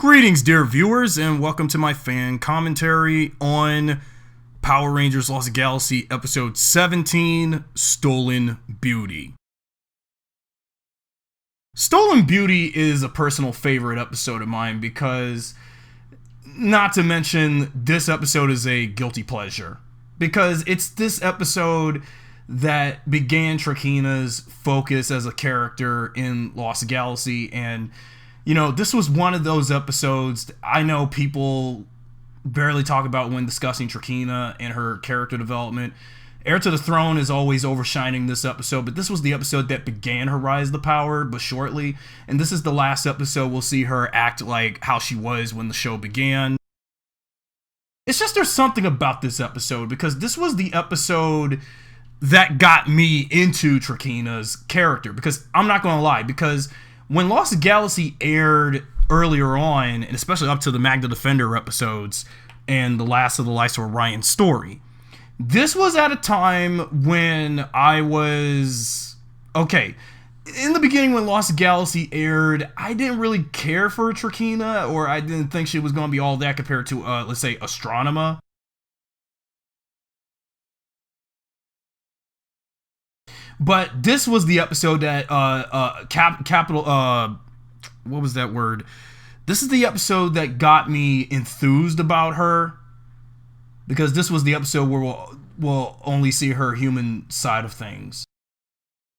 Greetings, dear viewers, and welcome to my fan commentary on Power Rangers Lost Galaxy Episode 17, Stolen Beauty. Stolen Beauty is a personal favorite episode of mine because, not to mention, this episode is a guilty pleasure. Because it's this episode that began Trakeena's focus as a character in Lost Galaxy, and you know, this was one of those episodes I know people barely talk about when discussing Trakeena and her character development. Heir to the Throne is always overshining this episode, but this was the episode that began her rise to power, but shortly. And this is the last episode we'll see her act like how she was when the show began. It's just there's something about this episode, because this was the episode that got me into Trakeena's character. Because I'm not going to lie, because when Lost Galaxy aired earlier on, and especially up to the Magda Defender episodes and the last of the Lights of Orion story, this was at a time when I was... Okay, in the beginning when Lost Galaxy aired, I didn't really care for Trakeena, or I didn't think she was going to be all that compared to, let's say, Astronema. But this was the episode that, what was that word? This is the episode that got me enthused about her. Because this was the episode where we'll only see her human side of things.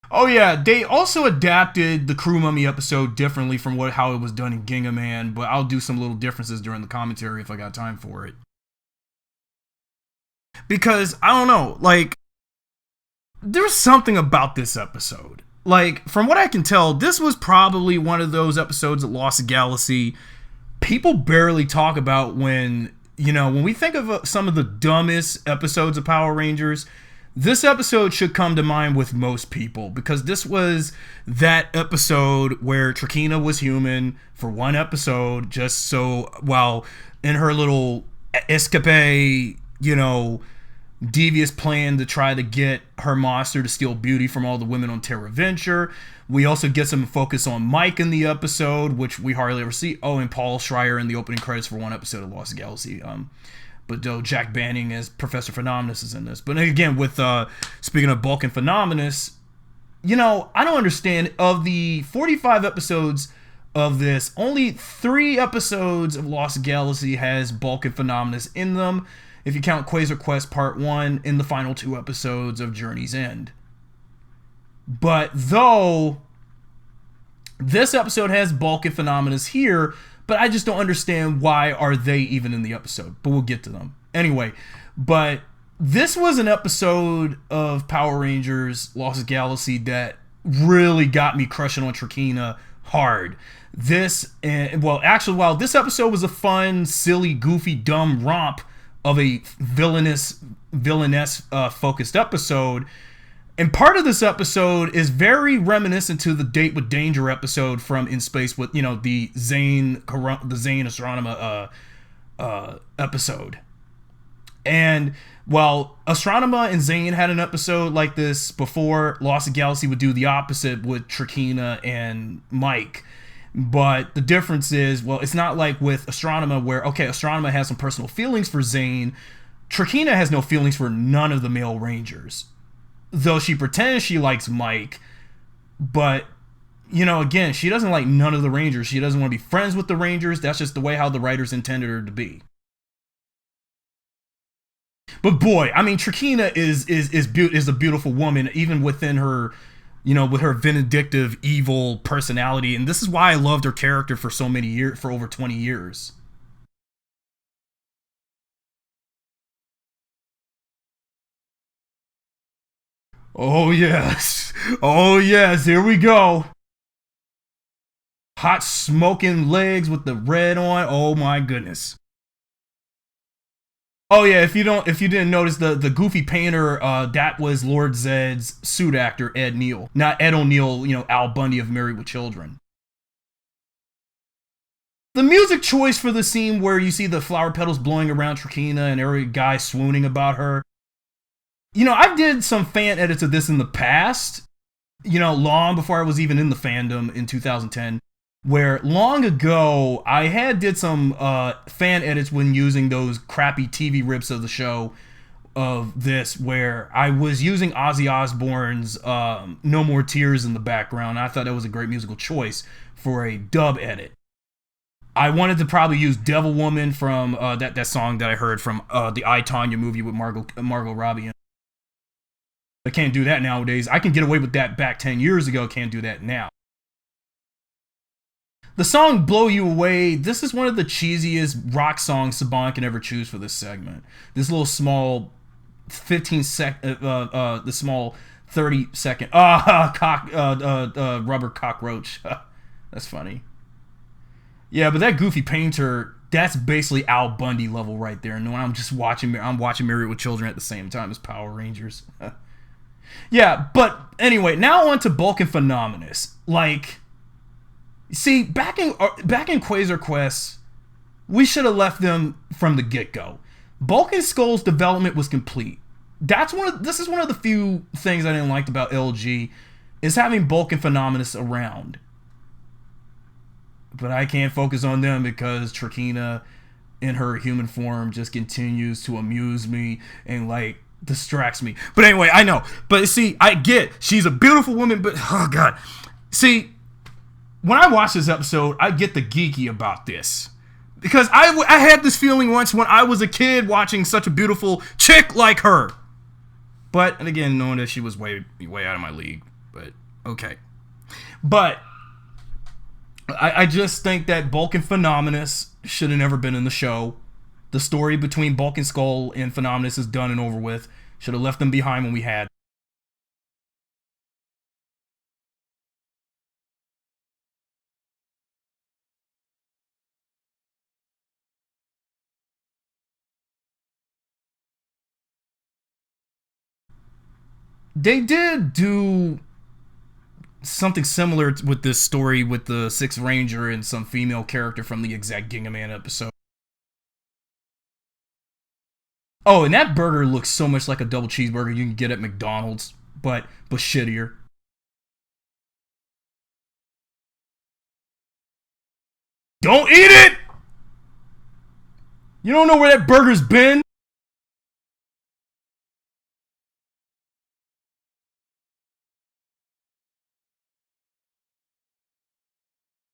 Oh yeah, they also adapted the Crumummy episode differently from how it was done in Ginga Man, but I'll do some little differences during the commentary if I got time for it. Because, I don't know, like, there's something about this episode. Like, from what I can tell, this was probably one of those episodes of Lost Galaxy people barely talk about when, you know, when we think of some of the dumbest episodes of Power Rangers, this episode should come to mind with most people, because this was that episode where Trakeena was human for one episode, just so, while in her little escapee, you know, devious plan to try to get her monster to steal beauty from all the women on Terra Venture. We also get some focus on Mike in the episode, which we hardly ever see. Oh, and Paul Schreier in the opening credits for one episode of Lost Galaxy. But though Jack Banning as Professor Phenomenus is in this. But again, with speaking of Bulk and Phenomenus, you know, I don't understand. Of the 45 episodes of this, only 3 episodes of Lost Galaxy has Bulk and Phenomenus in them, if you count Quasar Quest Part 1 in the final 2 episodes of Journey's End. But though this episode has Bulk and Phenomenus here, but I just don't understand why are they even in the episode. But we'll get to them. Anyway, but this was an episode of Power Rangers Lost Galaxy that really got me crushing on Trakeena hard. This, well, actually, while this episode was a fun, silly, goofy, dumb romp of a villainous focused episode, and part of this episode is very reminiscent to the Date with Danger episode from In Space with, you know, the Zane Astronema episode. And while Astronema and Zane had an episode like this before, Lost Galaxy would do the opposite with Trakeena and Mike. But the difference is, well, it's not like with Astronema where, okay, Astronema has some personal feelings for Zane. Trakeena has no feelings for none of the male Rangers. Though she pretends she likes Mike. But, you know, again, she doesn't like none of the Rangers. She doesn't want to be friends with the Rangers. That's just the way how the writers intended her to be. But boy, I mean, Trakeena is a beautiful woman, even within her, you know, with her vindictive, evil personality. And this is why I loved her character for so many years, for over 20 years. Oh, yes. Oh, yes. Here we go. Hot smoking legs with the red on. Oh, my goodness. Oh yeah, if you didn't notice, the goofy painter, that was Lord Zed's suit actor, Ed Neal. Not Ed O'Neill, you know, Al Bundy of Married with Children. The music choice for the scene where you see the flower petals blowing around Trakeena and every guy swooning about her. You know, I did some fan edits of this in the past, you know, long before I was even in the fandom in 2010. where long ago I did some fan edits when using those crappy TV rips of the show of this, where I was using Ozzy Osbourne's No More Tears in the background. I thought that was a great musical choice for a dub edit. I wanted to probably use Devil Woman from that song that I heard from the I, Tonya movie with Margot Robbie. I can't do that nowadays. I can get away with that back 10 years ago. Can't do that now. The song Blow You Away, this is one of the cheesiest rock songs Saban can ever choose for this segment. This little small the small 30-second rubber cockroach. That's funny. Yeah, but that goofy painter, that's basically Al Bundy level right there. And I'm watching Married with Children at the same time as Power Rangers. Yeah, but anyway, now on to Bulk and Phenomenus. Like, see, back in Quasar Quest, we should have left them from the get-go. Bulk and Skull's development was complete. This is one of the few things I didn't like about LG, is having Bulk and Phenomenus around. But I can't focus on them because Trakeena in her human form just continues to amuse me and like distracts me. But anyway, I know. But see, I get she's a beautiful woman, but oh god. See, when I watch this episode, I get the geeky about this. Because I had this feeling once when I was a kid watching such a beautiful chick like her. But, and again, knowing that she was way out of my league. But, okay. But, I just think that Bulk and Phenomenus should have never been in the show. The story between Bulk and Skull and Phenomenus is done and over with. Should have left them behind when we had. They did do something similar with this story with the Sixth Ranger and some female character from the exact Gingaman episode. Oh, and that burger looks so much like a double cheeseburger you can get at McDonald's, but shittier. Don't eat it! You don't know where that burger's been?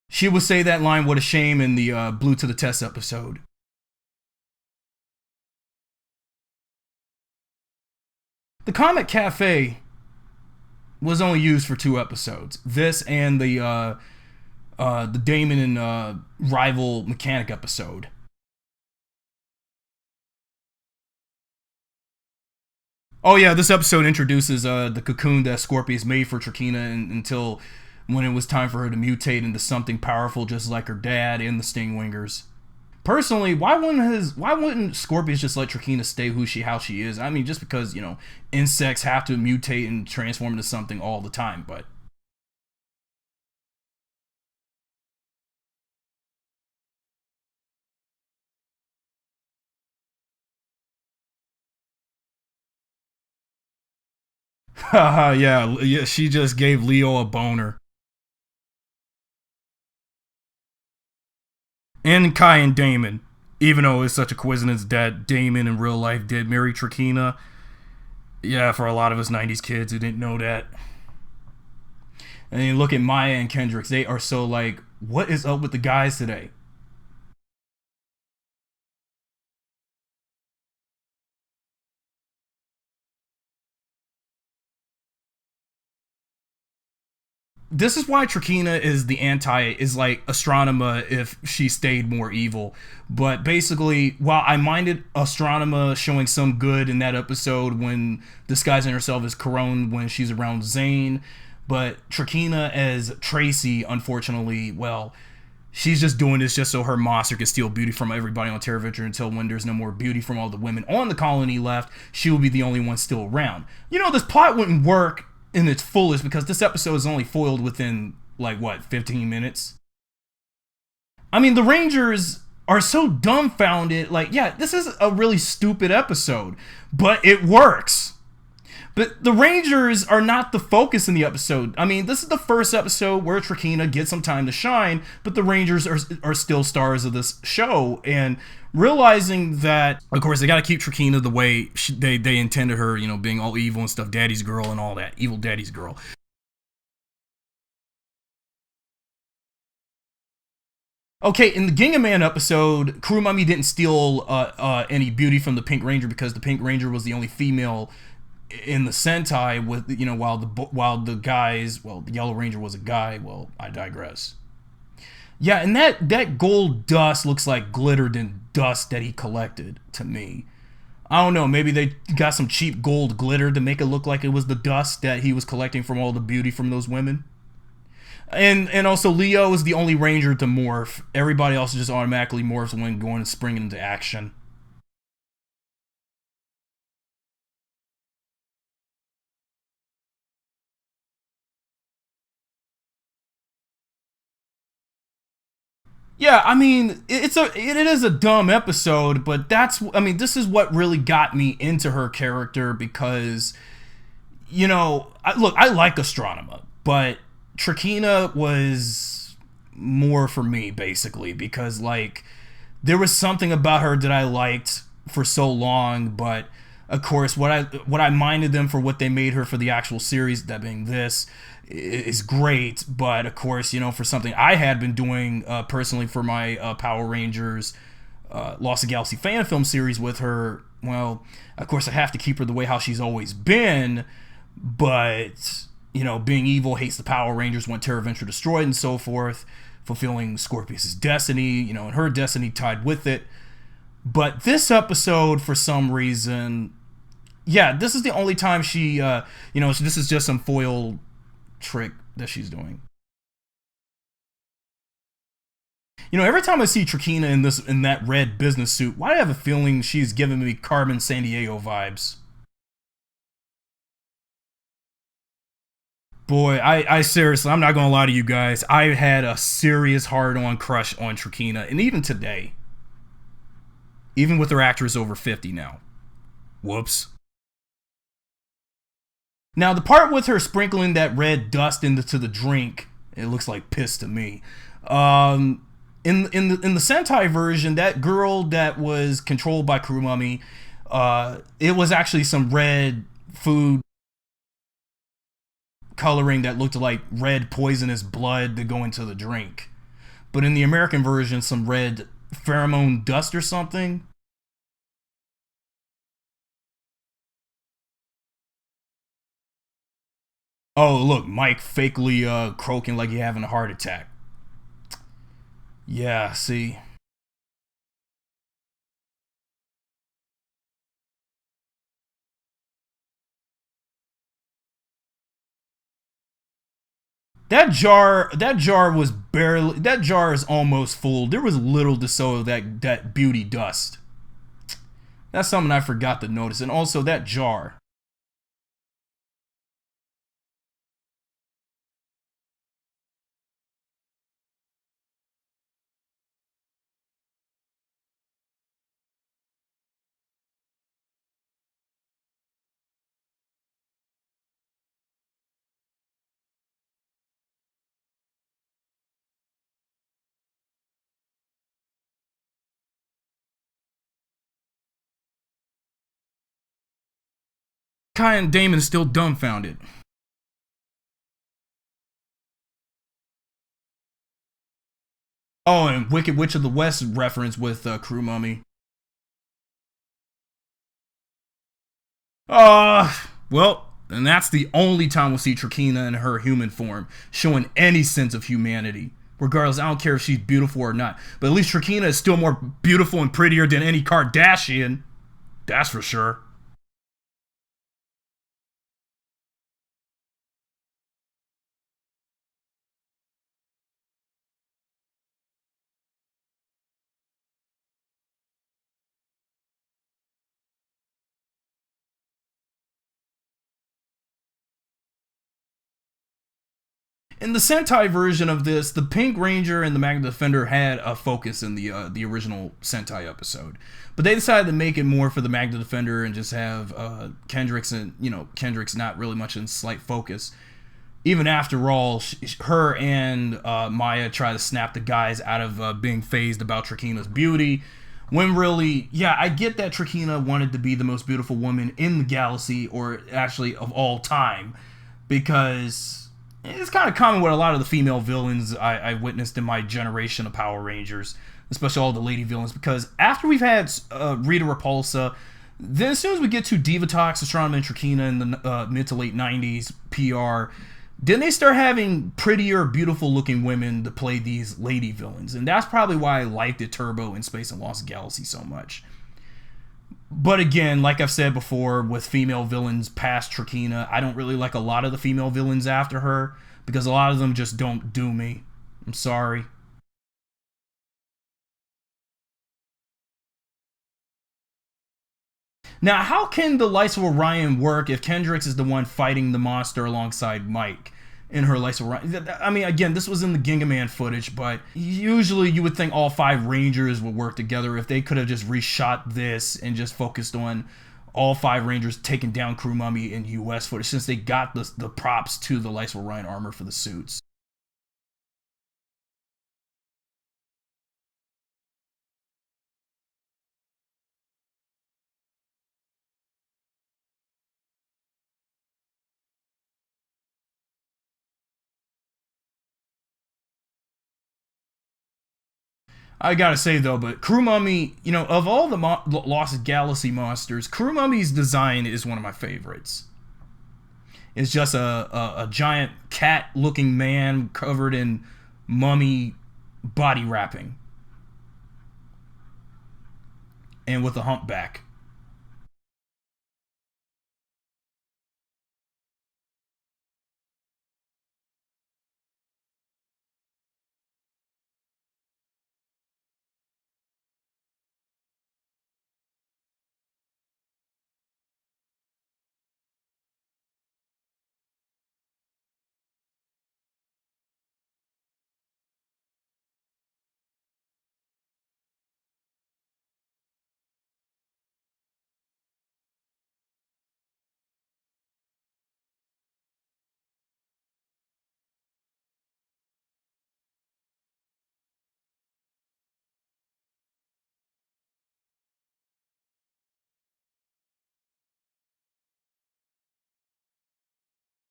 She would say that line, "What a shame," in the Blue to the Test episode. The Comet Cafe was only used for 2 episodes. This and the Damon and Rival Mechanic episode. Oh yeah, this episode introduces the cocoon that Scorpius made for Trakeena until when it was time for her to mutate into something powerful just like her dad and the Stingwingers. Personally, why wouldn't Scorpius just let Trakeena stay how she is? I mean, just because, you know, insects have to mutate and transform into something all the time, but haha, yeah, she just gave Leo a boner. And Kai and Damon, even though it's such a coincidence that Damon in real life did marry Trakeena. Yeah, for a lot of us 90s kids who didn't know that. And then you look at Maya and Kendricks, they are so like, what is up with the guys today? This is why Trakeena is like Astronema if she stayed more evil. But basically, while I minded Astronema showing some good in that episode when disguising herself as Corone when she's around Zane, but Trakeena as Tracy, unfortunately, well, she's just doing this just so her monster can steal beauty from everybody on Terra Venture until when there's no more beauty from all the women on the colony left, she will be the only one still around. You know, this plot wouldn't work in its fullest because this episode is only foiled within, like, what, 15 minutes? I mean, the Rangers are so dumbfounded. Like, yeah, this is a really stupid episode, but it works. But the Rangers are not the focus in the episode. I mean, this is the first episode where Trakeena gets some time to shine, but the Rangers are still stars of this show. And realizing that, of course, they got to keep Trakeena the way they intended her, you know, being all evil and stuff, daddy's girl and all that, evil daddy's girl. Okay, in the Ginga Man episode, Crumummy didn't steal any beauty from the Pink Ranger because the Pink Ranger was the only female in the Sentai. With, you know, while the guys, well, the Yellow Ranger was a guy. Well, I digress. Yeah, and that gold dust looks like glittered in dust that he collected to me. I don't know. Maybe they got some cheap gold glitter to make it look like it was the dust that he was collecting from all the beauty from those women. And also Leo is the only ranger to morph. Everybody else just automatically morphs when going and springing into action. Yeah, I mean, it is a dumb episode, but this is what really got me into her character because, you know, I like Astronema, but Trakeena was more for me basically because, like, there was something about her that I liked for so long, but of course what I minded them for what they made her for the actual series, that being this, is great. But of course, you know, for something I had been doing personally for my Power Rangers Lost of Galaxy fan film series with her, well, of course I have to keep her the way how she's always been. But, you know, being evil, hates the Power Rangers, want Terra Venture destroyed and so forth, fulfilling Scorpius' destiny, you know, and her destiny tied with it. But this episode, for some reason, yeah, this is the only time she, you know, this is just some foil trick that she's doing. You know, every time I see Trakeena in that red business suit, why do I have a feeling she's giving me Carmen Sandiego vibes? Boy, I seriously, I'm not gonna lie to you guys. I had a serious hard-on crush on Trakeena, and even today, even with her actress over 50 now. Whoops. Now, the part with her sprinkling that red dust into the drink, it looks like piss to me. In the Sentai version, that girl that was controlled by Crumummy, it was actually some red food coloring that looked like red poisonous blood to go into the drink. But in the American version, some red pheromone dust or something. Oh, look, Mike fakely croaking like he having a heart attack. Yeah, see. That jar was barely, that jar is almost full. There was little to show that beauty dust. That's something I forgot to notice. And also that jar. Kai and Damon is still dumbfounded. Oh, and Wicked Witch of the West reference with Crumummy. Well, and that's the only time we'll see Trakeena in her human form, showing any sense of humanity. Regardless, I don't care if she's beautiful or not. But at least Trakeena is still more beautiful and prettier than any Kardashian. That's for sure. In the Sentai version of this, the Pink Ranger and the Magna Defender had a focus in the original Sentai episode, but they decided to make it more for the Magna Defender and just have Kendricks not really much in slight focus. Even after all, her and Maya try to snap the guys out of being phased about Trakeena's beauty. When really, yeah, I get that Trakeena wanted to be the most beautiful woman in the galaxy, or actually of all time, because it's kind of common with a lot of the female villains I witnessed in my generation of Power Rangers, especially all the lady villains, because after we've had Rita Repulsa, then as soon as we get to Divatox, Astronomer, and Trakeena in the mid to late 90s PR, then they start having prettier, beautiful looking women to play these lady villains. And that's probably why I liked it Turbo in Space and Lost Galaxy so much. But again, like I've said before, with female villains past Trakeena, I don't really like a lot of the female villains after her, because a lot of them just don't do me. I'm sorry. Now, how can the Lights of Orion work if Kendricks is the one fighting the monster alongside Mike in her Lights of Orion? I mean, again, this was in the Ginga Man footage, but usually you would think all 5 Rangers would work together if they could have just reshot this and just focused on all 5 Rangers taking down Crumummy in US footage, since they got the props to the Lights of Orion armor for the suits. I gotta say though, but Crumummy, of all the Lost Galaxy monsters, Crumummy's design is one of my favorites. It's just a giant cat-looking man covered in mummy body wrapping, and with a humpback.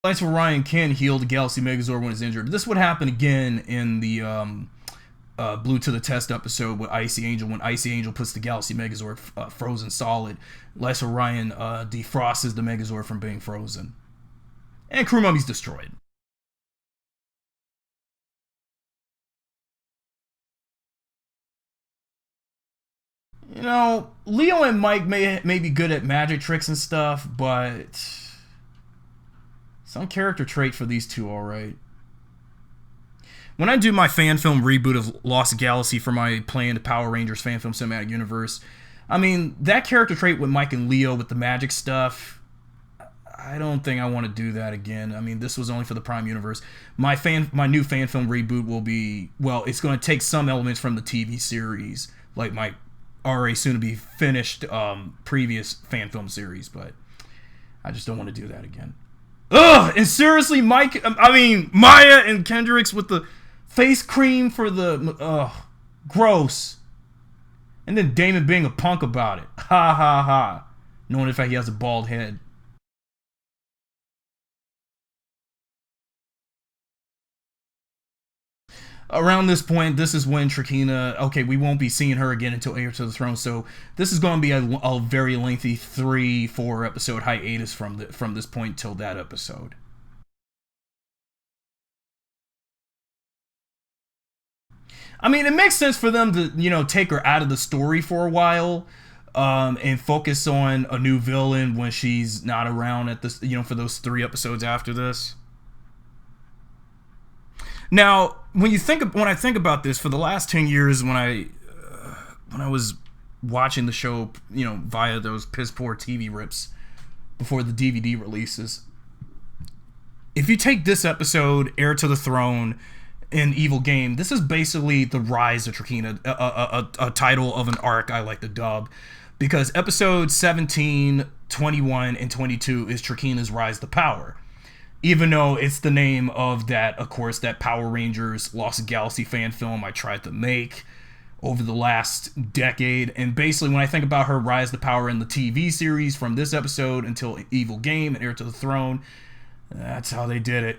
Lights of Orion can heal the Galaxy Megazord when it's injured. This would happen again in the Blue to the Test episode with Icy Angel, when Icy Angel puts the Galaxy Megazord frozen solid. Lights of Orion defrosts the Megazord from being frozen. And Crumummy's destroyed. Leo and Mike may be good at magic tricks and stuff, but some character trait for these two, alright. When I do my fan film reboot of Lost Galaxy for my planned Power Rangers fan film cinematic universe, I mean, that character trait with Mike and Leo with the magic stuff, I don't think I want to do that again. I mean, this was only for the Prime Universe. My new fan film reboot will be, well, it's going to take some elements from the TV series, like my already soon-to-be finished previous fan film series, but I just don't want to do that again. Ugh! And seriously, Maya and Kendricks with the face cream for the... Ugh. Gross. And then Damon being a punk about it. Ha ha ha. Knowing the fact he has a bald head. Around this point, this is when Trakeena... Okay, we won't be seeing her again until Heir to the Throne, so this is going to be a very lengthy 3-4 episode hiatus from this point till that episode. I mean, it makes sense for them to, take her out of the story for a while, and focus on a new villain when she's not around at this, for those 3 episodes after this. Now, when I think about this, for the last 10 years, when I was watching the show, via those piss poor TV rips before the DVD releases, if you take this episode, Heir to the Throne, and Evil Game, this is basically the rise of Trakeena, a title of an arc I like to dub, because episodes 17, 21, and 22 is Trakeena's rise to power. Even though it's the name of that, of course, that Power Rangers Lost Galaxy fan film I tried to make over the last decade. And basically, when I think about her rise to power in the TV series from this episode until Evil Game and Heir to the Throne, that's how they did it.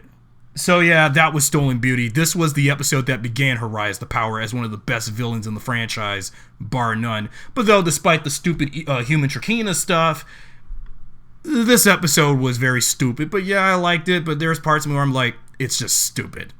So yeah, that was Stolen Beauty. This was the episode that began her rise to power as one of the best villains in the franchise, bar none. But though, despite the stupid human Trakeena stuff, this episode was very stupid. But yeah, I liked it, but there's parts of me where I'm like, it's just stupid.